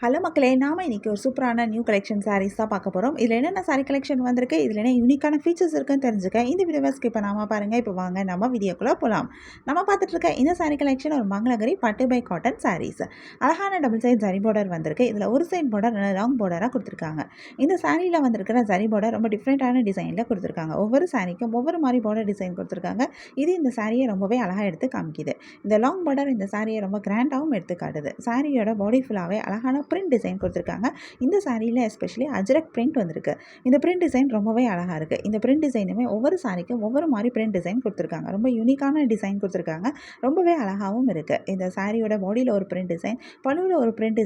Hello மக்களே, நாம இன்னைக்கு ஒரு சூப்பரான நியூ கலெக்ஷன் சாரீஸ் தான் பார்க்க போகிறோம். இதில் என்னென்ன சாரீ கலெக்ஷன் வந்திருக்கு, இதில் என்ன யூனிக்கான ஃபீச்சர்ஸ் இருக்குன்னு தெரிஞ்சுக்க இந்த வீடியோவை ஸ்கிப் பண்ணாமல் பாருங்கள். இப்போ வாங்க நம்ம வீடியோக்குள்ளே போகலாம். நம்ம பார்த்துட்டு இருக்க இந்த சாரீ கலெக்ஷன் ஒரு மங்களகிரி பட்டு பை காட்டன் சாரீஸ். அழகான டபுள் சைட் ஜரி பார்டர் வந்திருக்கு. இதில் ஒரு சைட் பார்டர் நல்ல லாங் பார்டராக கொடுத்துருக்காங்க. இந்த சாரியில் வந்திருக்கிற ஜரி பார்டர் ரொம்ப டிஃப்ரெண்ட்டான டிசைனில் கொடுத்துருக்காங்க. ஒவ்வொரு சாரிக்கும் ஒவ்வொரு மாதிரி பார்டர் டிசைன் கொடுத்துருக்காங்க. இது இந்த சாரியை ரொம்பவே அழகாக எடுத்து காமிக்குது. இந்த லாங் பார்டர் இந்த சாரியை ரொம்ப கிராண்டாகவும் எடுத்து காட்டுது. சாரியோட பாடி ஃபுல்லாகவே அழகான பிரிண்ட் டிசைன் கொடுத்துருக்காங்க. இந்த சாரியில் எஸ்பெஷலி அஜ்ரக் பிரிண்ட் வந்திருக்கு. இந்த பிரிண்ட் டிசைன் ரொம்பவே அழகாக இருக்குது. இந்த பிரிண்ட் டிசைனுமே ஒவ்வொரு சாரிக்கும் ஒவ்வொரு மாதிரி பிரிண்ட் டிசைன் கொடுத்துருக்காங்க. ரொம்ப யூனிக்கான டிசைன் கொடுத்துருக்காங்க. ரொம்பவே அழகாகவும் இருக்குது. இந்த சாரியோட பாடியில் ஒரு பிரிண்ட் டிசைன், பல்லுவில் ஒரு பிரிண்ட்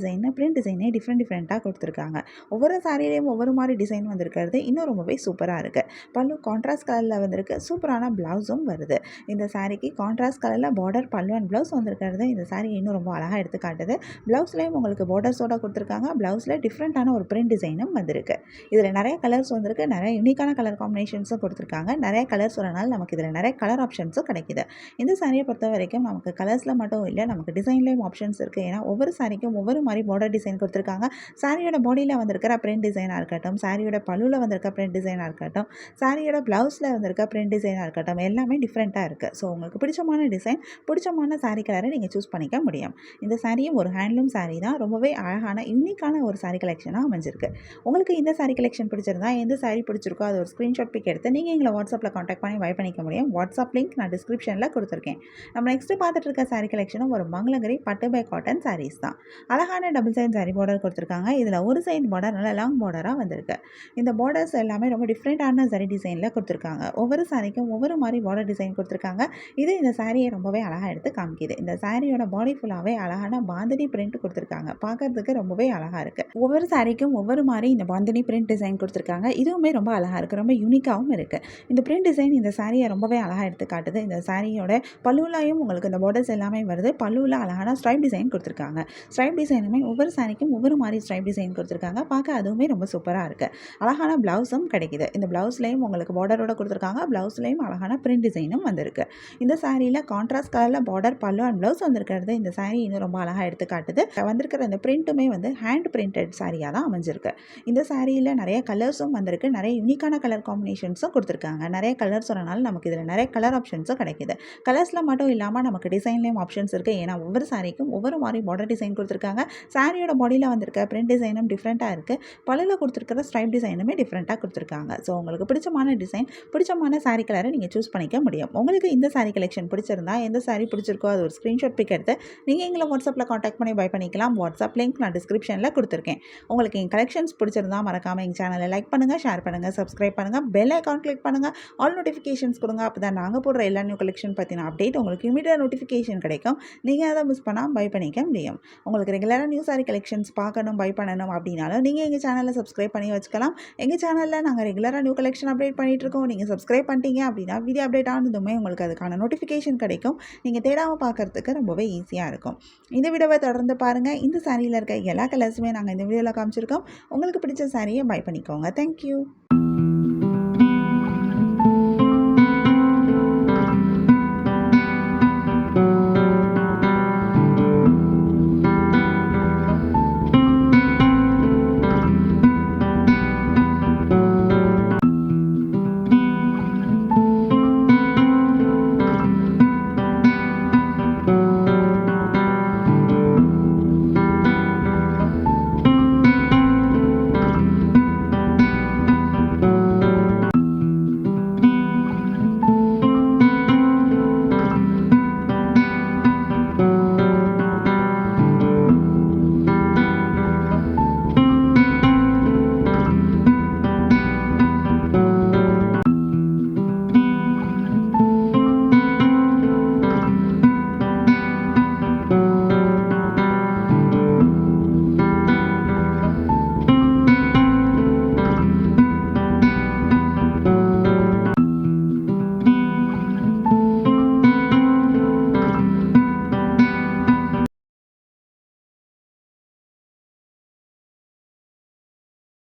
டிசைனே டிஃப்ரெண்ட்டாக கொடுத்துருக்காங்க. ஒவ்வொரு சாரியிலையும் ஒவ்வொரு மாதிரி டிசைன் வந்திருக்கிறது இன்னும் ரொம்பவே சூப்பராக இருக்குது. பல்லு கான்ட்ராஸ்ட் கலரில் வந்திருக்கு. சூப்பரான ப்ளவுஸும் வருது. இந்த சாரிக்கு கான்ட்ராஸ்ட் கலரில் பார்டர் பல்லு அண்ட் ப்ளவுஸ் வந்திருக்கிறது இந்த சாரி இன்னும் ரொம்ப அழகாக எடுத்து காட்டுது. ப்ளவுஸ்லேயும் உங்களுக்கு பார்டர்ஸோட கொடுத்துருக்காங்க. ப்ளவுஸில் டிஃப்ரெண்ட்டான ஒரு பிரிண்ட் டிசைனும் வந்திருக்கு. இதில் நிறைய கலர்ஸ் வந்திருக்கு. நிறைய யூனிக்கான கலர் காம்பினேஷன்ஸும் கொடுத்துருக்காங்க. நிறைய கலர்ஸ் வரனால நமக்கு இதில் நிறைய கலர் ஆப்ஷன்ஸும் கிடைக்குது. இந்த சாரியை பொறுத்த வரைக்கும் நமக்கு கலர்ஸில் மட்டும் இல்லை, நமக்கு டிசைன்லேயும் ஆப்ஷன்ஸ் இருக்குது. ஏன்னா ஒவ்வொரு சாரிக்கும் ஒவ்வொரு மாதிரி பார்டர் டிசைன் கொடுத்துருக்காங்க. சாரியோட பாடியில் வந்திருக்கிற பிரிண்ட் டிசைனாக இருக்கட்டும், சாரியோட பல்லுவில் வந்திருக்க பிரிண்ட் டிசைனாக இருக்கட்டும், சாரியோட ப்ளவுஸில் வந்திருக்க பிரிண்ட் டிசைனாக இருக்கட்டும், எல்லாமே டிஃப்ரெண்ட்டாக இருக்குது. ஸோ உங்களுக்கு பிடிச்சமான டிசைன், பிடிச்சமான சாரி கலரை நீங்கள் சூஸ் பண்ணிக்க முடியும். இந்த சாரியும் ஒரு ஹேண்ட்லூம் சாரி தான். ரொம்பவே அழகான யூனிக்கான ஒரு சாரி கலெக்ஷனாக அமைஞ்சிருக்கு. உங்களுக்கு இந்த சாரி கலெக்ஷன் பிடிச்சிருந்தா, எந்த சாரி பிடிச்சிருக்கோ அது ஒரு ஸ்க்ரீன்ஷாட் பிக் எடுத்து நீங்கள் எங்களை வாட்ஸ்அப்பில் காண்டாக்ட் பண்ணி பை பண்ணிக்க முடியும். வாட்ஸ்அப் லிங்க் நான் டிஸ்கிரிப்ஷனில் கொடுத்துருக்கேன். நம்ம நெக்ஸ்ட்டு பார்த்துட்டு இருக்க சாரி கலெக்ஷனும் ஒரு மங்களகிரி பட்டு பை காட்டன் சாரீஸ் தான். அழகான டபுள் சைட் சாரி பார்டர் கொடுத்துருக்காங்க. இதில் ஒரு சைட் பார்டர் நல்ல லாங் பார்டராக வந்திருக்கு. இந்த பார்டர்ஸ் எல்லாமே ரொம்ப டிஃப்ரெண்ட்டான சாரி டிசைனில் கொடுத்துருக்காங்க. ஒவ்வொரு சாரிக்கும் ஒவ்வொரு மாதிரி பார்டர் டிசைன் கொடுத்துருக்காங்க. இது இந்த சாரியை ரொம்பவே அழகாக எடுத்து காமிக்குது. இந்த சாரியோட பாடி ஃபுல்லாகவே அழகான பாந்தினி பிரிண்ட் கொடுத்துருக்காங்க. பார்க்கறதுக்கு ரொம்பவே அழகாக இருக்குது. ஒவ்வொரு சாரிக்கும் ஒவ்வொரு மாதிரி இந்த பாந்தினி பிரிண்ட் டிசைன் கொடுத்துருக்காங்க. இதுவுமே ரொம்ப அழகாக இருக்குது. ரொம்ப யூனிக்காகவும் இருக்குது. இந்த பிரிண்ட் டிசைன் இந்த சாரியை ரொம்பவே அழகாக எடுத்து காட்டுது. இந்த சாரியோட பல்லுவிலையும் உங்களுக்கு இந்த பார்டர்ஸ் எல்லாமே வருது. பல்லுவில் அழகான ஸ்ட்ரைப் டிசைன் கொடுத்துருக்காங்க. ஸ்ட்ரைப் டிசைனுமே ஒவ்வொரு சாரிக்கும் ஒவ்வொரு மாதிரி ஸ்ட்ரைப் டிசைன் கொடுத்துருக்காங்க. பார்க்க அதுவுமே ரொம்ப சூப்பராக இருக்குது. அழகான ப்ளவுஸும் கிடைக்குது. இந்த ப்ளவுஸ்லேயும் உங்களுக்கு பார்டரோட கொடுத்துருக்காங்க. ப்ளவுஸ்லேயும் அழகான பிரிண்ட் டிசைனும் வந்திருக்கு. இந்த சாரியில் கான்ட்ராஸ்ட் கலரில் பார்டர் பல்லு அண்ட் ப்ளவுஸ் வந்திருக்கிறது இந்த சாரி இன்னும் ரொம்ப அழகாக எடுத்து காட்டுது. வந்திருக்கிற இந்த பிரிண்ட்டுமே வந்து ஹேண்ட் பிரிண்டட் சாரியாக தான் அமைஞ்சிருக்கு. இந்த சாரியில் நிறைய கலர்ஸும் வந்திருக்கு. நிறைய யூனிக்கான கலர் காம்பினேஷன்ஸும் கொடுத்துருக்காங்க. நிறைய கலர்ஸ் வரனால நமக்கு இதில் நிறைய கலர் ஆப்ஷன்ஸும் கிடைக்குது. கலர்ஸில் மட்டும் இல்லாமல் நமக்கு டிசைன்லேயும் ஆப்ஷன்ஸ் இருக்குது. ஏன்னா ஒவ்வொரு சாரிக்கும் ஒவ்வொரு மாதிரி பார்டர் டிசைன் கொடுத்துருக்காங்க. சாரியோட பாடியில் வந்திருக்க பிரிண்ட் டிசைனும் டிஃப்ரெண்ட்டாக இருக்குது. பல்லுவில் கொடுத்துருக்கிற ஸ்ட்ரைப் டிசைனுமே டிஃப்ரெண்ட்டாக கொடுத்துருக்காங்க. ஸோ உங்களுக்கு பிடிச்சமான டிசைன், பிடிச்சமான சாரி கலரை நீங்கள் சூஸ் பண்ணிக்க முடியும். உங்களுக்கு இந்த சாரி கலெக்ஷன் பிடிச்சிருந்தா, எந்த சாரி பிடிச்சிருக்கோ அது ஒரு ஸ்க்ரீன்ஷாட் பிக் எடுத்து நீங்கள் எங்களை வாட்ஸ்அப்பில் காண்டாக்ட் பண்ணி பை பண்ணிக்கலாம். வாட்ஸ்அப் லிங்க் நான் டிஸ்கிரிப்ஷனில் கொடுத்துருக்கேன். உங்களுக்கு என் கலெக்ஷன்ஸ் பிடிச்சிருந்தா மறக்காமல் எங்கள் சேனலை லைக் பண்ணுங்கள், ஷேர் பண்ணுங்கள், சப்ஸ்கிரைப் பண்ணுங்கள், பெல் ஐக்கான் கிளிக் பண்ணுங்கள், ஆல் நோட்டிஃபிகேஷன்ஸ் கொடுங்க. அப்போ தான் நாங்கள் போடுற எல்லா நியூ கலெக்ஷன் பற்றின அப்டேட் உங்களுக்கு இமீடியட் நோட்டிஃபிகேஷன் கிடைக்கும். நீங்கள் அதை மிஸ் பண்ணால் பை பண்ணிக்க முடியும். உங்களுக்கு ரெகுலராக நியூ சாரி கலெக்ஷன்ஸ் பார்க்கணும், பை பண்ணணும் அப்படின்னாலும் நீங்கள் எங்கள் சேனலை சப்ஸ்கிரைப் பண்ணி வச்சுக்கலாம். எங்கள் சேனலில் நாங்கள் ரெகுலராக நியூ கலெக்ஷன் அப்டேட் பண்ணிகிட்டு இருக்கோம். நீங்கள் சப்ஸ்கிரைப் பண்ணிட்டீங்க அப்படின்னா வீடியோ அப்டேட் ஆனதுமே உங்களுக்கு அதுக்கான நோட்டிஃபிகேஷன் கிடைக்கும். நீங்கள் தேடாமல் பார்க்குறதுக்கு ரொம்பவே ஈஸியாக இருக்கும். இந்த வீடியோவை தொடர்ந்து பாருங்கள். இந்த சாரியில் இருக்க எல்லா கலர்ஸுமே நாங்கள் இந்த வீடியோவில் காமிச்சிருக்கோம். உங்களுக்கு பிடிச்ச சாரியை பை பண்ணிக்கோங்க. தேங்க்யூ.